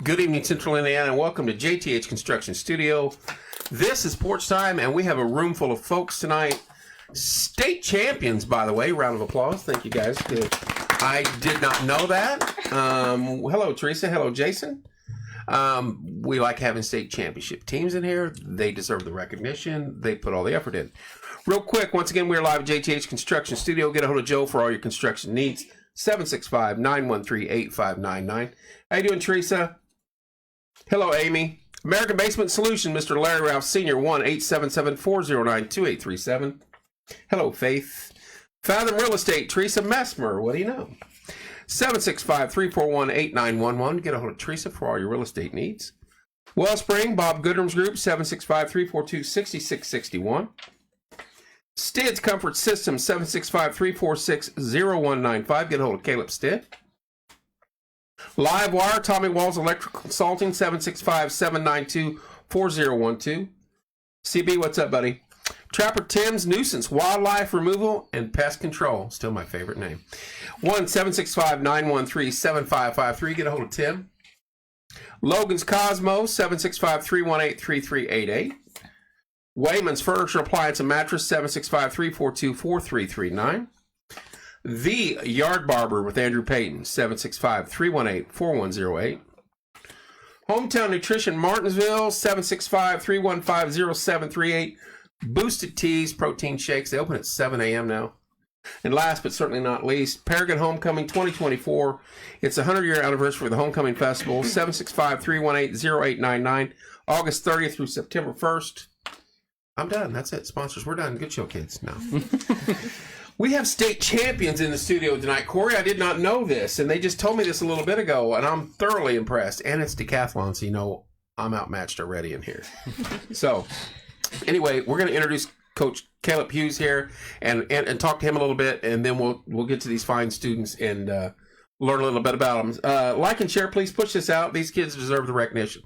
Good evening, Central Indiana, and welcome to JTH Construction Studio. This is Porch Time, and we have a room full of folks tonight. State champions, by the way. Round of applause. Thank you, guys. Good. I did not know that. Hello, Teresa. Hello, Jason. We like having state championship teams in here. They deserve the recognition. They put all the effort in. Real quick, once again, we're live at JTH Construction Studio. Get a hold of Joe for all your construction needs. 765-913-8599. How you doing, Teresa? Hello, Amy. American Basement Solution, Mr. Larry Ralph Sr., 1-877-409-2837. Hello, Faith. Fathom Real Estate, Teresa Messmer. What do you know? 765-341-8911. Get a hold of Teresa for all your real estate needs. Wellspring, Bob Goodrum's Group, 765-342-6661. Stid's Comfort Systems, 765-346-0195. Get a hold of Caleb Stid. Livewire, Tommy Walls Electrical Consulting, 765-792-4012. CB, what's up, buddy? Trapper Tim's Nuisance Wildlife Removal and Pest Control. Still my favorite name. 1-765-913-7553. Get a hold of Tim. Logan's Cosmos, 765-318-3388. Wayman's Furniture Appliance and Mattress, 765-342-4339. The Yard Barber with Andrew Payton, 765-318-4108. Hometown Nutrition Martinsville, 765-315-0738. Boosted Teas, protein shakes. They open at 7 a.m. now. And last but certainly not least, Paragon Homecoming 2024. It's the 100-year anniversary of the Homecoming Festival, 765-318-0899. August 30th through September 1st. I'm done. That's it. Sponsors, we're done. Good show, kids. No. We have state champions in the studio tonight. Corey, I did not know this, and they just told me this a little bit ago, and I'm thoroughly impressed. And it's Decathlon, so you know I'm outmatched already in here. So, anyway, we're going to introduce Coach Caleb Hughes here and talk to him a little bit, and then we'll get to these fine students and learn a little bit about them. Like and share, please push this out. These kids deserve the recognition.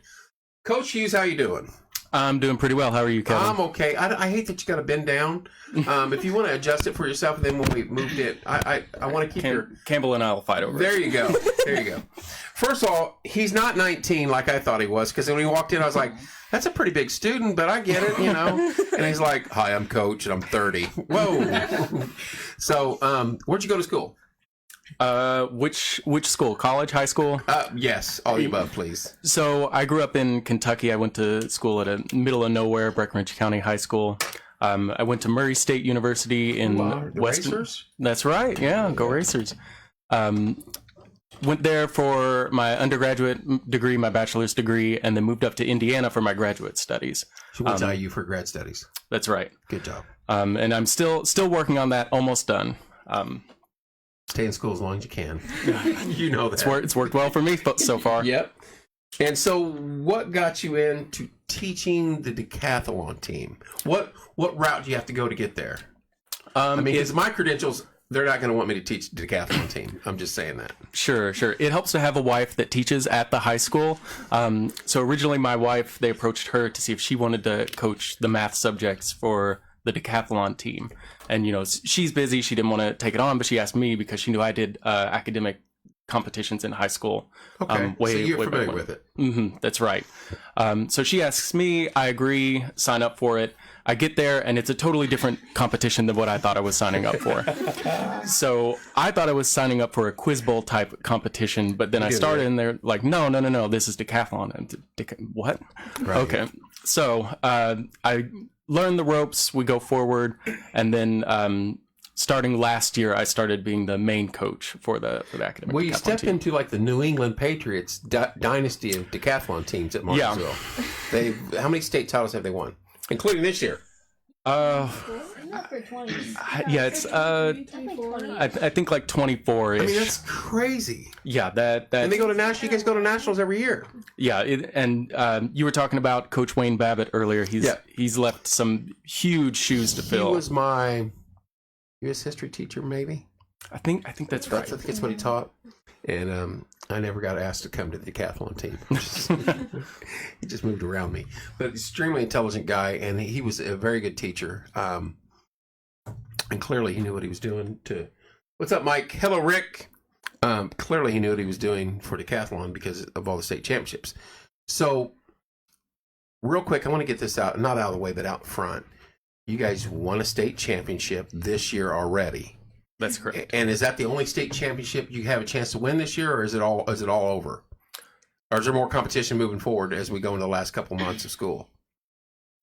Coach Hughes, how you doing? I'm doing pretty well. How are you, Kevin? I'm okay. I hate that you got to bend down. If you want to adjust it for yourself, and then when we moved it, I want to keep your... Campbell and I will fight over it. There you go. There you go. First of all, he's not 19 like I thought he was, because when he walked in, I was like, that's a pretty big student, but I get it, you know. And he's like, hi, I'm Coach, and I'm 30. Whoa. So, where'd you go to school? Which school? College, high school? Yes, all the above, please. So I grew up in Kentucky. I went to school at a middle of nowhere, Breckinridge County High School. I went to Murray State University in Western. Racers? That's right. Yeah, go Racers. Went there for my undergraduate degree, my bachelor's degree, and then moved up to Indiana for my graduate studies. She went to IU for grad studies. That's right. Good job. And I'm still working on that. Almost done. Stay in school as long as you can. You know that. It's worked well for me so far. Yep. And so what got you into teaching the decathlon team? What route do you have to go to get there? I mean, because my credentials, they're not going to want me to teach the decathlon team. I'm just saying that. Sure. It helps to have a wife that teaches at the high school. So originally my wife, they approached her to see if she wanted to coach the math subjects for the decathlon team. And, you know, she's busy. She didn't want to take it on, but she asked me because she knew I did academic competitions in high school. Okay, so you're familiar with it. Mm-hmm, that's right. So she asks me, I agree, sign up for it. I get there, and it's a totally different competition than what I thought I was signing up for. So I thought I was signing up for a Quiz Bowl type competition, but then I started, and they're like, no, this is decathlon. And what? Right. Okay. So I learn the ropes, we go forward, and then starting last year, I started being the main coach for the academic. Well, you stepped team. into like the New England Patriots dynasty of decathlon teams at Martinsville. Yeah. How many state titles have they won, including this year? Yeah, it's I think like 24-ish. I mean, that's crazy. Yeah, that and they go to national. You guys go to nationals every year. Yeah, and you were talking about Coach Wayne Babbitt earlier. He's left some huge shoes to fill. He was my U.S. history teacher, maybe. I think that's right. I think that's what he taught. And I never got asked to come to the decathlon team. He just moved around me. But extremely intelligent guy, and he was a very good teacher. And clearly he knew what he was doing. What's up, Mike? Hello, Rick. Clearly, he knew what he was doing for Decathlon because of all the state championships. So, real quick, I want to get this out, not out of the way, but out front. You guys won a state championship this year already. That's correct. And is that the only state championship you have a chance to win this year, or is it all over? Or is there more competition moving forward as we go into the last couple months of school?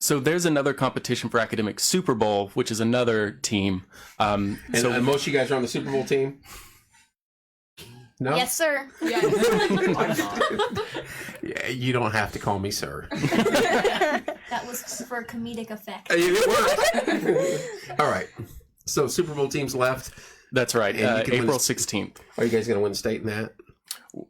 So there's another competition for academic Super Bowl, which is another team. And most of you guys are on the Super Bowl team? No? Yes, sir. Yeah, you don't have to call me sir. That was for comedic effect. It worked. All right. So Super Bowl teams left. That's right. And you can April win 16th. Are you guys going to win state in that?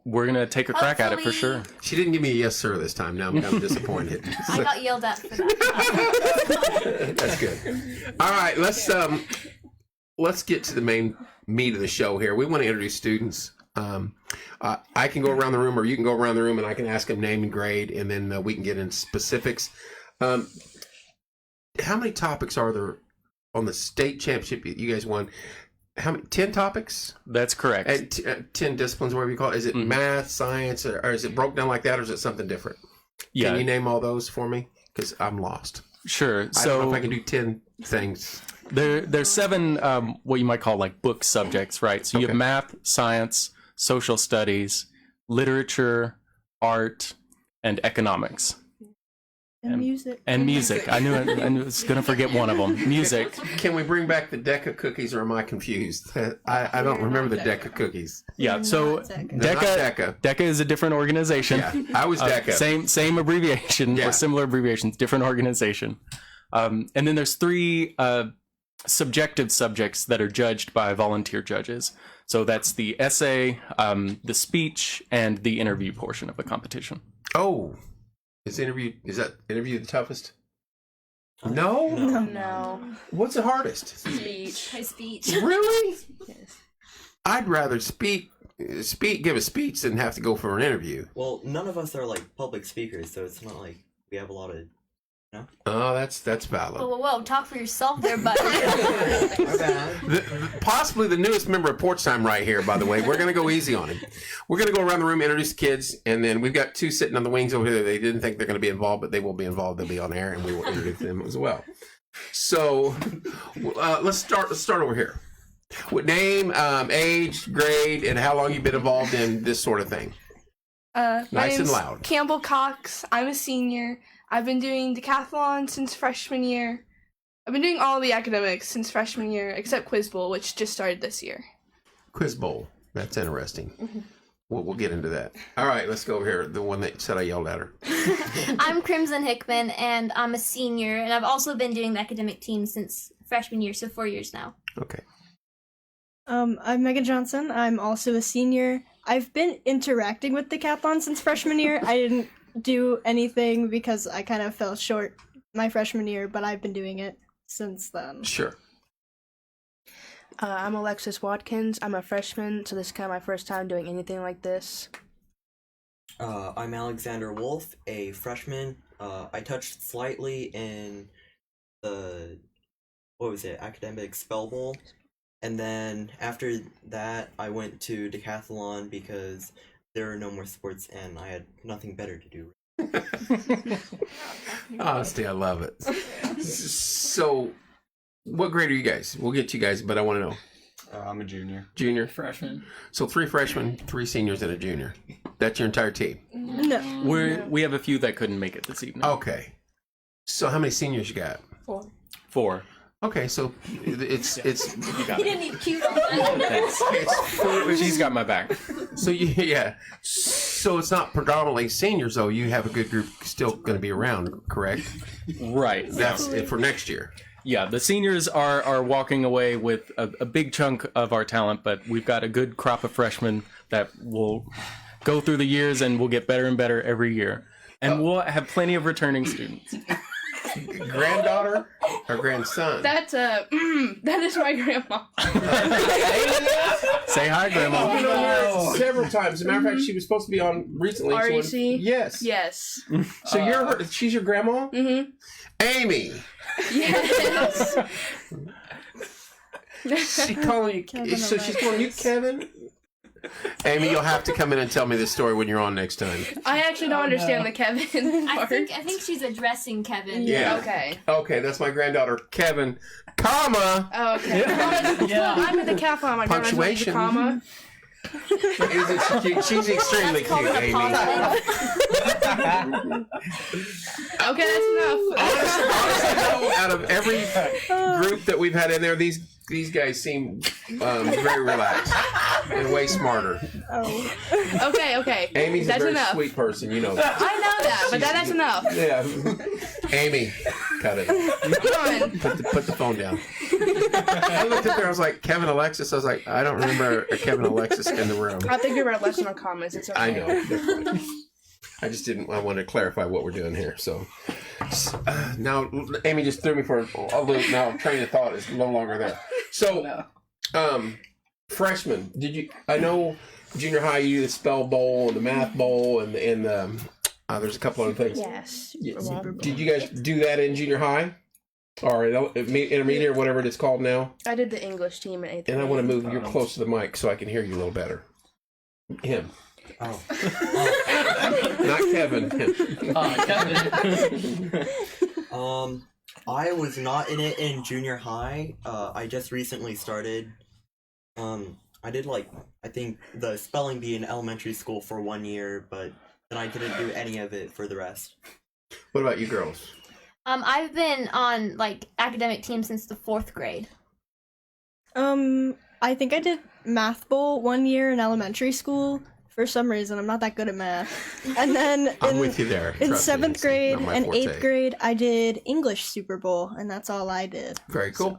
We're going to take a crack at it for sure. She didn't give me a yes, sir this time. Now I'm kind of disappointed. I got yelled at for that. That's good. All right. Let's get to the main meat of the show here. We want to introduce students. I can go around the room, or you can go around the room, and I can ask them name and grade, and then we can get into specifics. How many topics are there on the state championship you guys won? How many? 10 topics? That's correct. And 10 disciplines, whatever you call it. Is it math, science, or is it broke down like that, or is it something different? Yeah. Can you name all those for me? Because I'm lost. Sure. I don't know if I can do 10 things. There's 7 what you might call like book subjects, right? So you have math, science, social studies, literature, art, and economics. And music. And music. I knew I was going to forget one of them. Music. Can we bring back the deck of cookies, or am I confused? I don't remember the deck of cookies. Yeah, so DECA is a different organization. Yeah, I was DECA. Same abbreviation Yeah. or similar abbreviations, different organization. And then there's 3 subjective subjects that are judged by volunteer judges. So that's the essay, the speech, and the interview portion of the competition. Oh, is that interview the toughest? No. No. What's the hardest? Speech. My speech. Really? Yes. I'd rather give a speech than have to go for an interview. Well, none of us are like public speakers, so it's not like we have a lot of. Oh, that's valid. Whoa, talk for yourself there, bud. Possibly the newest member of Porch Time right here, by the way. We're going to go easy on him. We're going to go around the room, introduce the kids, and then we've got 2 sitting on the wings over here. They didn't think they're going to be involved, but they will be involved. They'll be on air, and we will introduce them as well. So let's start over here. What name, age, grade, and how long you've been involved in this sort of thing. My Nice and name's loud. Campbell Cox. I'm a senior. I've been doing Decathlon since freshman year. I've been doing all the academics since freshman year, except Quiz Bowl, which just started this year. Quiz Bowl. That's interesting. We'll get into that. All right, let's go over here. The one that said I yelled at her. I'm Crimson Hickman, and I'm a senior, and I've also been doing the academic team since freshman year, so 4 years now. Okay. I'm Megan Johnson. I'm also a senior. I've been interacting with Decathlon since freshman year. I didn't do anything because I kind of fell short my freshman year, but I've been doing it since then. Sure. I'm Alexis Watkins. I'm a freshman, so this is kind of my first time doing anything like this. I'm Alexander Wolf, a freshman. I touched slightly in the, academic spell bowl. And then after that, I went to Decathlon because there were no more sports and I had nothing better to do. Honestly, I love it. So, what grade are you guys? We'll get you guys, but I want to know. I'm a junior. Junior? Freshman. So 3 freshmen, 3 seniors, and a junior. That's your entire team? No. We have a few that couldn't make it this evening. Okay. So how many seniors you got? 4. Okay, so it's You got He it. didn't need cute on that. She's got my back. so yeah. So it's not predominantly seniors though. You have a good group still going to be around, correct? Right. That's it for next year. Yeah, the seniors are walking away with a big chunk of our talent, but we've got a good crop of freshmen that will go through the years and will get better and better every year. And we'll have plenty of returning students. Granddaughter or grandson? That is my grandma. Say hi, Grandma. I've been on here several times. As a matter of fact, she was supposed to be on recently. REC? Yes. Yes. So she's your grandma? Mm-hmm. Amy. Yes. She calling you. So she's calling you Kevin. Amy, you'll have to come in and tell me this story when you're on next time. I actually don't understand the Kevin I part. think she's addressing Kevin. Yeah. Okay. Okay, that's my granddaughter, Kevin, comma. Oh, okay. Well, I'm at the Decathlon. My grandma's ready to Punctuation. comma. She's extremely That's called cute, an Amy. apology. Okay, that's enough. Honestly, though, out of every group that we've had in there, these guys seem very relaxed and way smarter. Oh. Okay. Amy's That's a very enough. sweet person, you know that. I know that, but that's enough. Yeah. Amy, cut it. Come on. Put the phone down. I looked up there, I was like, Kevin Alexis? I was like, I don't remember a Kevin Alexis in the room. I think you're our lesson on comments. It's okay. I know. I just didn't. I wanted to clarify what we're doing here. So now, Amy just threw me for a loop. Now, train of thought is no longer there. So, freshmen, did you? I know junior high you do the spell bowl and the math bowl and there's a couple other things. Yes. Did you guys do that in junior high or intermediate or whatever it's called now? I did the English team in 8th grade. And I want to move you close to the mic so I can hear you a little better. Him. Oh. Not Kevin. Him. I was not in it in junior high. I just recently started. I did I think the spelling bee in elementary school for 1 year, but then I didn't do any of it for the rest. What about you girls? I've been on academic teams since the 4th grade. I think I did math bowl 1 year in elementary school. For some reason, I'm not that good at math. And then I'm with you there. in Trust me, 7th it's grade not my and forte. 8th grade, I did English Super Bowl, and that's all I did. Very cool.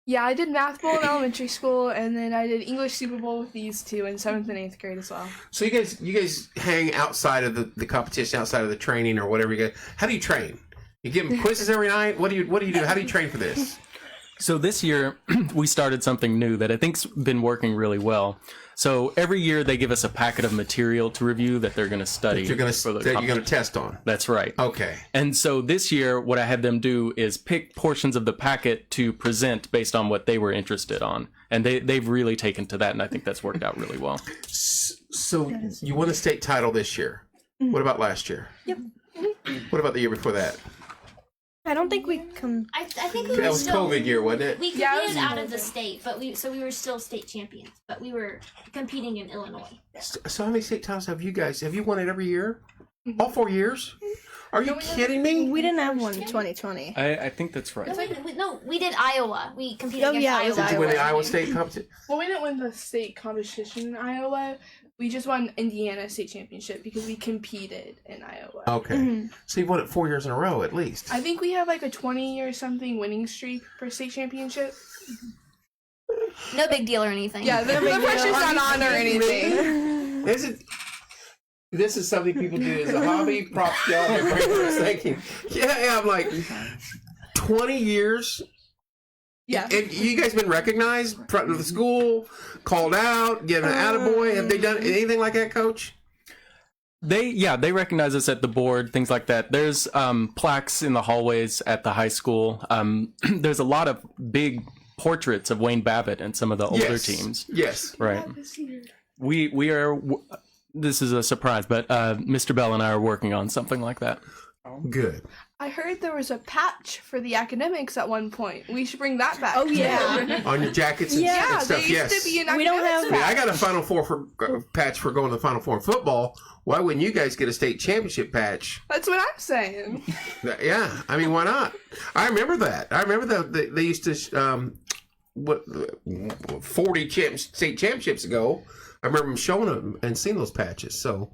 Yeah, I did math bowl in elementary school, and then I did English Super Bowl with these two in 7th and 8th grade as well. So you guys hang outside of the competition, outside of the training or whatever you guys. How do you train? You give them quizzes every night? What do you do? How do you train for this? So this year, we started something new that I think's been working really well. So every year they give us a packet of material to review that they're going to study. You're going to test on. That's right. Okay. And so this year, what I had them do is pick portions of the packet to present based on what they were interested on. And they've really taken to that, and I think that's worked out really well. So you won a state title this year. What about last year? Yep. What about the year before that? I don't think we I think we That were was still COVID year, wasn't it? we Yeah, it competed was out of the state, but we were still state champions, but we were competing in Illinois. So how many state titles have you guys? Have you won it every year? All 4 years? Are you kidding me? We didn't have one in 2020. I think that's right. We did Iowa. We competed Oh, against yeah, it was Iowa. Did you win the Iowa State competition? Well, we didn't win the state competition in Iowa. We just won Indiana state championship because we competed in Iowa. Okay. So you've won it 4 years in a row at least. I think we have a 20 or something winning streak for state championship. No big deal or anything. Yeah, the pressure's not on or anything. This is something people do as a hobby. Props to y'all. My brain was thinking. Yeah, I'm like 20 years. Yeah. And you guys been recognized in front of the school, called out, given an attaboy. Have they done anything like that, Coach? They recognize us at the board, things like that. There's plaques in the hallways at the high school. There's a lot of big portraits of Wayne Babbitt and some of the older teams. Yes. Right. We are. This is a surprise, but Mr. Bell and I are working on something like that. Good. I heard there was a patch for the academics at one point. We should bring that back. Oh, yeah. On your jackets and, Yeah, and stuff, there used yes. to be an We don't academics have- I patch. got a Final Four patch for going to the Final Four in football. Why wouldn't you guys get a state championship patch? That's what I'm saying. Yeah, I mean, why not? I remember that. I remember that they used to, 40 state championships ago, I remember them showing them and seeing those patches. So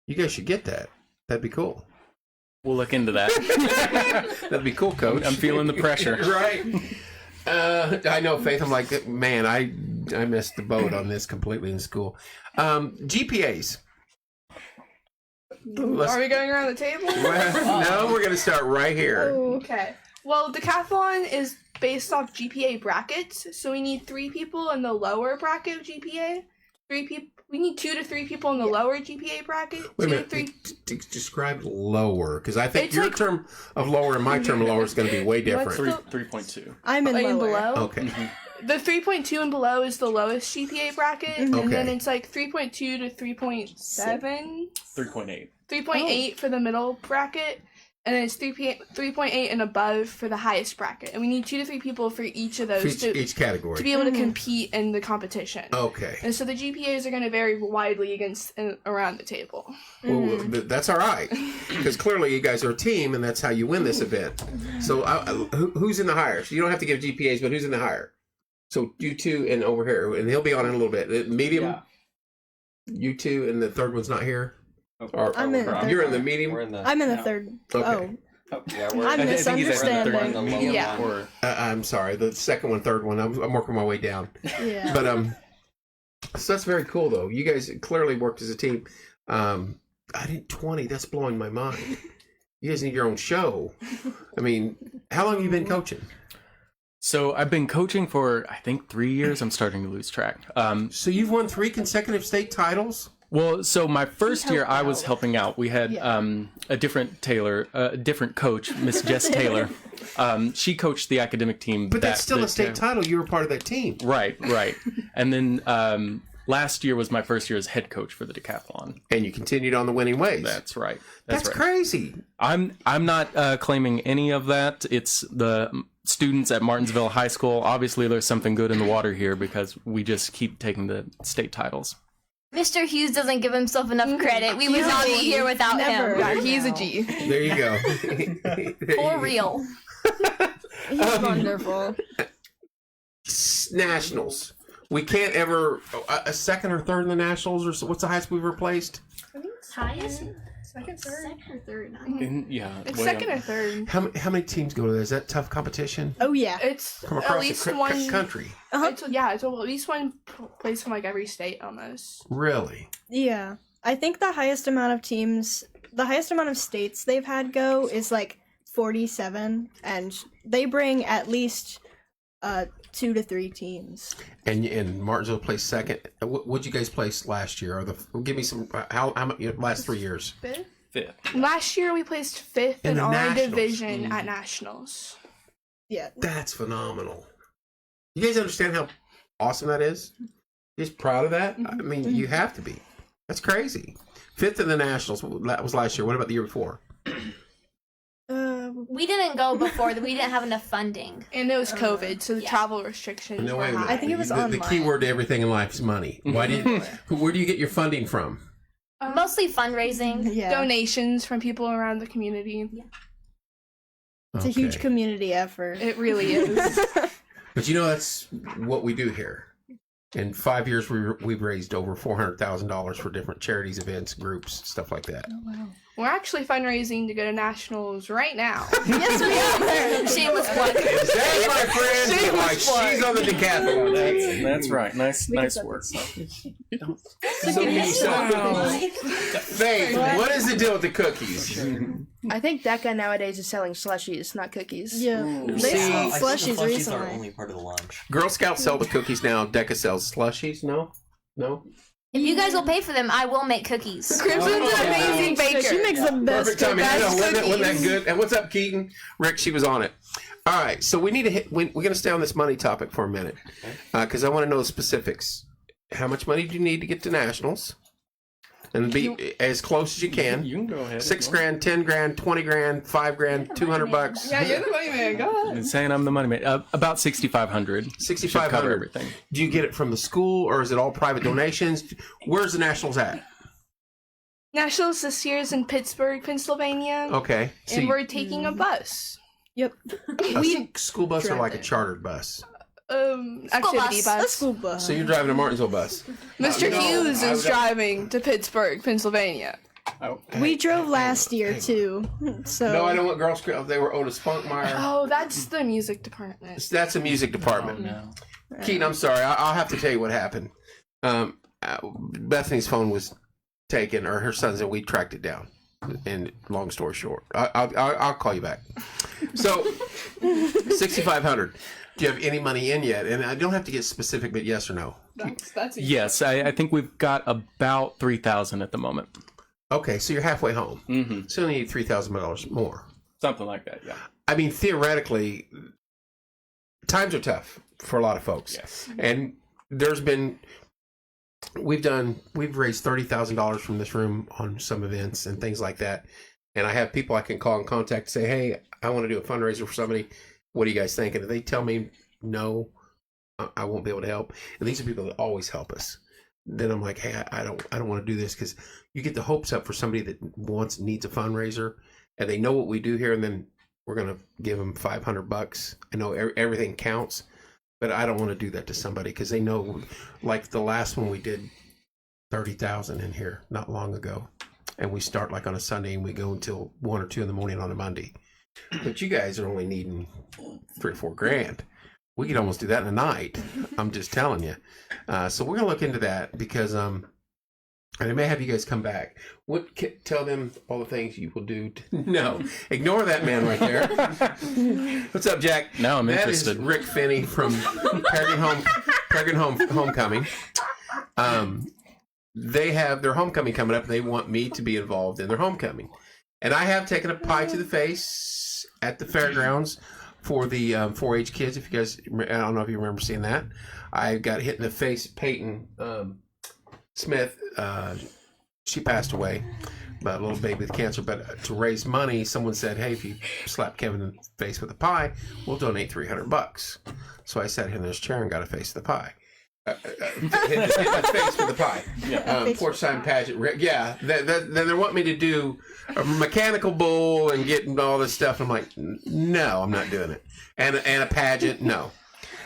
you guys should get that. That'd be cool. We'll look into that. That'd be cool, Coach. I'm feeling the pressure. Right. I know, Faith. I'm like, man, I missed the boat on this completely in school. GPAs. Are we going around the table? No, we're going to start right here. Okay. Well, Decathlon is based off GPA brackets, so we need 3 people in the lower bracket of GPA, 3 We need 2 to 3 people in the lower GPA bracket. Wait a 2 to minute. 3. Describe lower, because I think It's your like- term of lower and my term of lower is going to be way different. What's 3.2. I'm in Like lower. below. Okay. The 3.2 and below is the lowest GPA bracket, and then Okay. it's like 3.2 to 3.7, 3.8. 3.8 for the middle bracket, and then it's 3.8 and above for the highest bracket. And we need 2 to 3 people for each of those Each category. to be able to compete in the competition. Okay. And so the GPAs are going to vary widely around the table. Well, that's all right, because clearly you guys are a team, and that's how you win this event. So who's in the hire? So you don't have to give GPAs, but who's in the hire? So you two and over here, and he'll be on in a little bit. Medium, Yeah. you two, and the third one's not here? Or, I'm in the third you're in the one. medium? We're in the. I'm in the Yeah. third. Okay. Yeah, we're. I'm I think he's at the misunderstanding. third one. Yeah. Or I'm sorry, the second one, third one. I'm working my way down. Oh, yeah. But so that's very cool, though. You guys clearly worked as a team. I didn't 20. That's blowing my mind. You guys need your own show. I mean, how long have you been coaching? so I've been coaching for I think 3 years. I'm starting to lose track. So you've won 3 consecutive state titles? Well, so my first year I was helping out. We had Yeah. a different different coach, Miss Jess Taylor. She coached the academic team. But that's still a state title. You were part of that team. Right. And then last year was my first year as head coach for the decathlon. And you continued on the winning ways. That's right. That's right. crazy. I'm not claiming any of that. It's the students at Martinsville High School. Obviously, there's something good in the water here because we just keep taking the state titles. Mr. Hughes doesn't give himself enough credit. We would not be here without Never. him. Yeah, he's a G. There you go. For real. He's wonderful. Nationals. We can't ever a second or third in the nationals, or what's the highest we've ever placed? Highest? Second, third. Second or third. It's second or third. How many teams go to that? Is that tough competition? Oh yeah. It's From at across least the one. country. It's at least one place from like every state almost. Really? Yeah. I think the highest amount of states they've had go is like 47, and they bring at least 2 to 3 teams. And Martinsville placed second. What'd you guys place last year? Or give me some how many last 3 years? Fifth. Last year we placed 5th In in the our nationals. division at nationals. Yeah. That's phenomenal. You guys understand how awesome that is? You guys proud of that? I mean, you have to be. That's crazy. 5th in the nationals. That was last year. What about the year before? We didn't go before. We didn't have enough funding. And it was COVID, so the yeah. travel restrictions No, were wait a minute. high. I think it was the online. key word to everything in life is money. Why do you? Where do you get your funding from? Mostly fundraising. Yeah. Donations from people around the community. It's a huge Okay. community effort. It really is. But you know that's what we do here. In 5 years, we've raised over $400,000 for different charities, events, groups, stuff like that. We're actually fundraising to go to nationals right now. Yes, we are. Shameless plug. That, my friend, is why she's on the decathlon. That's right. Nice work. Faith, what is the deal with the cookies? I think DECA nowadays is selling slushies, not cookies. Yeah. They See, sold I think slushies the slushies recently. are only part of the lunch. Girl Scouts sell the cookies now. Deca sells slushies. No. If you guys will pay for them, I will make cookies. Crimson's an amazing baker. She makes the best. Perfect timing. I know. best Wasn't that cookies. good? And what's up, Keaton? Rick, she was on it. All right, so we need to hit. We're going to stay on this money topic for a minute because I want to know the specifics. How much money do you need to get to nationals? And be as close as you can. You can go ahead. $6 grand, 10 grand, 20 grand, 5 grand, $200. Yeah, you're the money man. Go ahead. I'm saying I'm the money man. About 6,500. Should cover $6,500. everything. Do you get it from the school or is it all private donations? Where's the nationals at? Nationals this year is in Pittsburgh, Pennsylvania. Okay, so And we're taking a bus. Yep. a school bus or drive like a it. chartered bus? Activity bus. bus. A school bus. So you're driving a Martinsville bus. Mr. No, Hughes I is was- driving to Pittsburgh, Pennsylvania. We drove last year too. So No, I don't want Girl Scouts. They were Otis Spunkmeyer. Oh, that's the music department. That's a music department. No. Keaton, I'm sorry. I'll have to tell you what happened. Bethany's phone was taken, or her son's, and we tracked it down. And long story short, I'll call you back. So, 6,500. Do you have any money in yet? And I don't have to get specific, but yes or no. That's Yes, I think we've got about 3,000 at the moment. Okay, so you're halfway home. Mm-hmm. So you need $3,000 more. Something like that, yeah. I mean, theoretically, times are tough for a lot of folks. Yes. And there's been, we've raised $30,000 from this room on some events and things like that. And I have people I can call and contact and say, hey, I want to do a fundraiser for somebody. What do you guys think? And if they tell me no, I won't be able to help. And these are people that always help us. Then I'm like, hey, I don't want to do this, because you get the hopes up for somebody that needs a fundraiser, and they know what we do here, and then we're gonna give them $500. I know everything counts, but I don't want to do that to somebody, because they know, like the last one we did 30,000 in here not long ago, and we start like on a Sunday and we go until 1 or 2 in the morning on a Monday. But you guys are only needing $3 or $4 grand. We could almost do that in a night. I'm just telling you. So we're gonna look into that, because and I may have you guys come back. Tell them all the things you will do. No, ignore that man right there. What's up, Jack? Now I'm interested. That is Rick Finney from Peregrine Homecoming. They have their homecoming coming up. And they want me to be involved in their homecoming, and I have taken a pie to the face at the fairgrounds for the 4-H kids. If you guys, I don't know if you remember seeing that. I got hit in the face. Peyton Smith, she passed away, about a little baby with cancer. But to raise money, someone said, hey, if you slap Kevin in the face with a pie, we'll donate $300. So I sat here in this chair and got a face of the pie. Hit the face with the pie. Yeah. Porch time pageant. Yeah. Then they want me to do a mechanical bull and getting all this stuff. I'm like, no, I'm not doing it. And a pageant, no.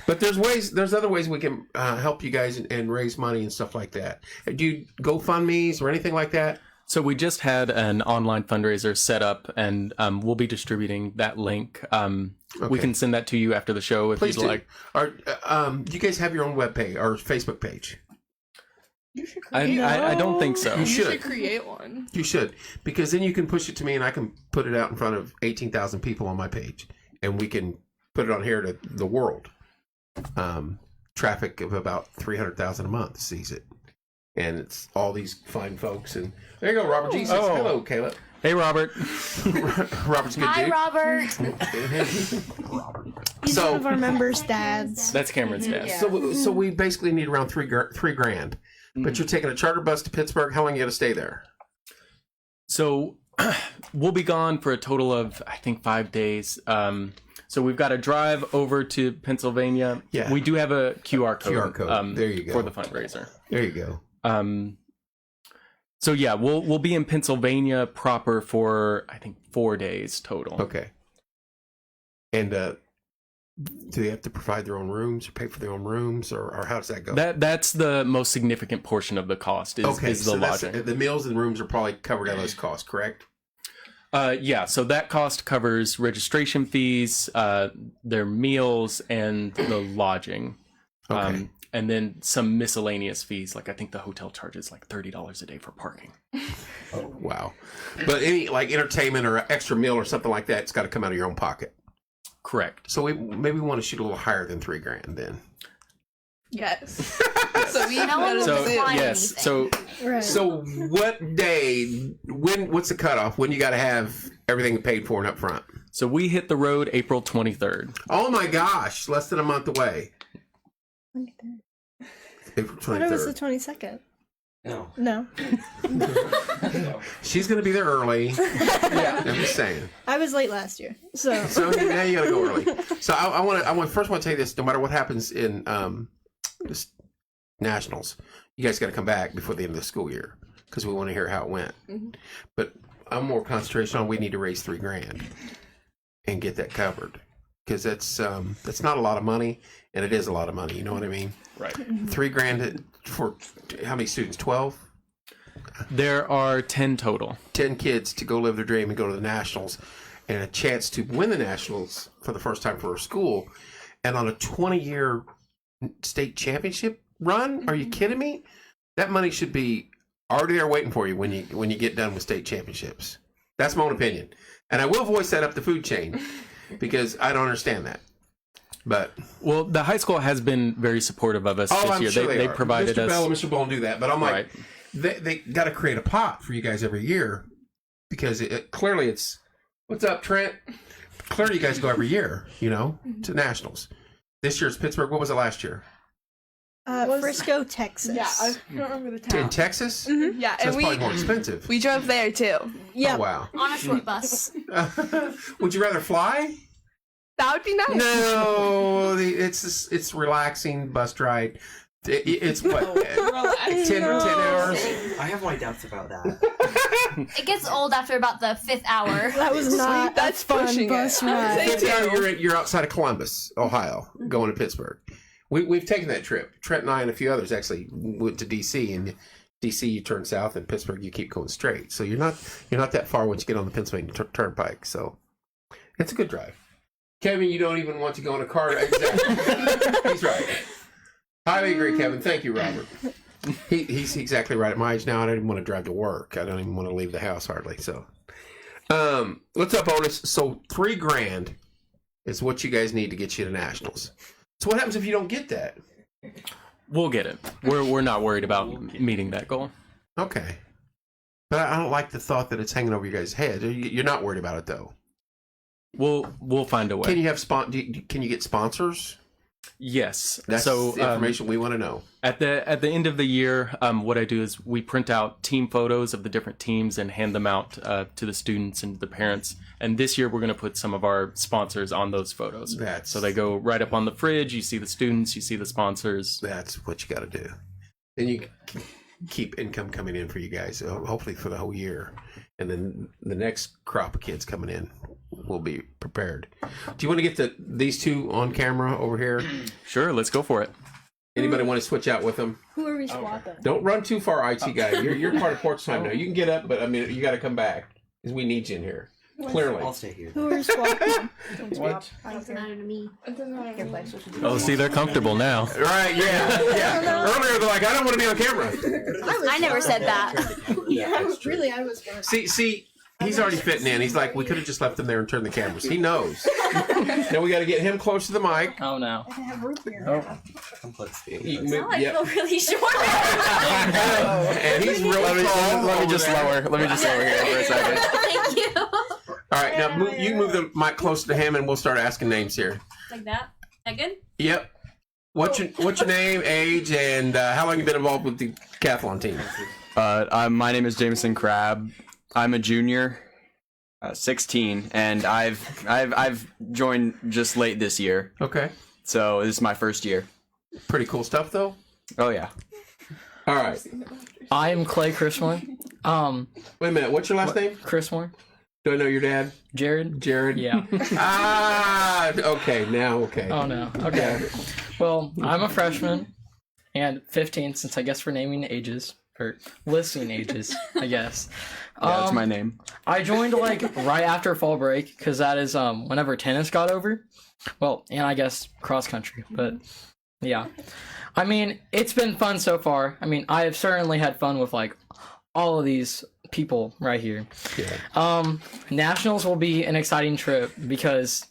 But there's other ways we can help you guys and raise money and stuff like that. Do you GoFundMe's or anything like that? So we just had an online fundraiser set up, and we'll be distributing that link. We can send that to you after the show if Please you'd do. like. Do you guys have your own webpage or Facebook page? You should create I don't think so. You You should. should create one. You should, because then you can push it to me and I can put it out in front of 18,000 people on my page, and we can put it on here to the world. Traffic of about 300,000 a month sees it, and it's all these fine folks. And there you go, Robert G. says, hello, Caleb. Hey, Robert. Robert's a good Hi, dude. Robert. He's one of our members' dads. That's Cameron's dad. So we basically need around $3 grand. But you're taking a charter bus to Pittsburgh. How long you got to stay there? So we'll be gone for a total of, I think, 5 days. So we've got to drive over to Pennsylvania. Yeah. We do have a QR code. QR code. There you go. For the fundraiser. There you go. So yeah, we'll be in Pennsylvania proper for, I think, 4 days total. Okay. And do they have to provide their own rooms or pay for their own rooms, or how does that go? That's the most significant portion of the cost is the lodging. The meals and rooms are probably covered out of those costs, correct? Yeah, so that cost covers registration fees, their meals, and the lodging. Okay. And then some miscellaneous fees, like I think the hotel charges like $30 a day for parking. Oh, wow. But any like entertainment or extra meal or something like that, it's got to come out of your own pocket. Correct. So we maybe want to shoot a little higher than $3 grand then. Yes. So we No one will So decline yes, anything. so Right. So what day? What's the cutoff? When you got to have everything paid for and up front? so we hit the road April 23rd. Oh my gosh! Less than a month away. April I thought it was the 23rd. 22nd. No. No. She's gonna be there early. I'm just saying. I was late last year. So So now you gotta go early. So I want to tell you this: no matter what happens in this nationals, you guys got to come back before the end of the school year because we want to hear how it went. Mm-hmm. But I'm more concentration on we need to raise $3 grand and get that covered because that's not a lot of money, and it is a lot of money. You know what I mean? Right. $3 grand for how many students? 12. There are 10 total. 10 kids to go live their dream and go to the nationals, and a chance to win the nationals for the first time for a school, and on a 20-year state championship run. Are you kidding me? That money should be already there waiting for you when you get done with state championships. That's my own opinion. And I will voice that up the food chain because I don't understand that. But Well, the high school has been very supportive of us this I'm year. sure They are. provided Mr. us. Bell and Mr. Ball do that. But I'm like, Right. they got to create a pot for you guys every year because clearly it's, what's up, Trent? Clearly you guys go every year, to nationals. This year's Pittsburgh. What was it last year? Frisco, Texas. Yeah, I don't remember the town. In Texas? Mm-hmm. Yeah, So and it's probably more expensive. we drove there too. Yeah. Oh, wow. On a short bus. Would you rather fly? That would be nice. No, it's relaxing bus ride. It's what 10 hours. I have my doubts about that. It gets old after about the 5th hour. That was not That's a fun pushing bus it. I would ride. say Fifth hour, two. you're outside of Columbus, Ohio, going to Pittsburgh. We've taken that trip. Trent and I and a few others actually went to DC, and DC you turn south, and Pittsburgh you keep going straight. So you're not that far once you get on the Pennsylvania Turnpike. So it's a good drive. Kevin, you don't even want to go in a car. Exactly. He's right. Highly agree, Kevin. Thank you, Robert. He's exactly right. At my age now, I don't even want to drive to work. I don't even want to leave the house hardly. So, what's up, Otis? So $3,000 is what you guys need to get you to nationals. So what happens if you don't get that? We'll get it. We're not worried about meeting that goal. Okay, but I don't like the thought that it's hanging over your guys' head. You're not worried about it though. We'll find a way. Can you have Can you get sponsors? Yes. That's so the information we want to know. At the end of the year, what I do is we print out team photos of the different teams and hand them out to the students and the parents. And this year we're going to put some of our sponsors on those photos. So they go right up on the fridge. You see the students, you see the sponsors. That's what you got to do. Then you keep income coming in for you guys, hopefully for the whole year. And then the next crop of kids coming in will be prepared. Do you want to get these two on camera over here? Sure, let's go for it. Anybody want to switch out with them? Who are we swapping? Don't run too far, IT guy. You're part of porch time now. You can get up, but I mean, you got to come back because we need you in here. Clearly. I'll stay here. Who are we swapping? What? Doesn't matter to me. Oh, see, they're comfortable now. Right? Yeah. Earlier they're like, I don't want to be on camera. I never said that. Really, I was going. See, he's already fitting in. He's like, we could have just left him there and turned the cameras. He knows. Now we got to get him close to the mic. Oh no. I have room here. Come close to You me. move- Now I yep. feel really short. And he's really tall. Let me just lower here for a second. Thank you. All right, now you move the mic closer to him, and we'll start asking names here. Like that? That good? Yep. What's your name, age, and how long you been involved with the Decathlon team? My name is Jameson Crabb. I'm a junior, 16, and I've joined just late this year. Okay. So this is my first year. Pretty cool stuff, though. Oh yeah. All right. I'm Clay Chrismore. Wait a minute. What's your last name? Chrismore. Do I know your dad? Jared. Jared? Yeah. Okay. Now, okay. Oh no. Okay. Well, I'm a freshman and 15, since I guess we're naming ages or listing ages, I guess. Yeah, that's my name. I joined like right after fall break because that is whenever tennis got over. Well, and I guess cross country, but yeah. I mean, it's been fun so far. I mean, I have certainly had fun with like all of these people right here. Yeah. Nationals will be an exciting trip because,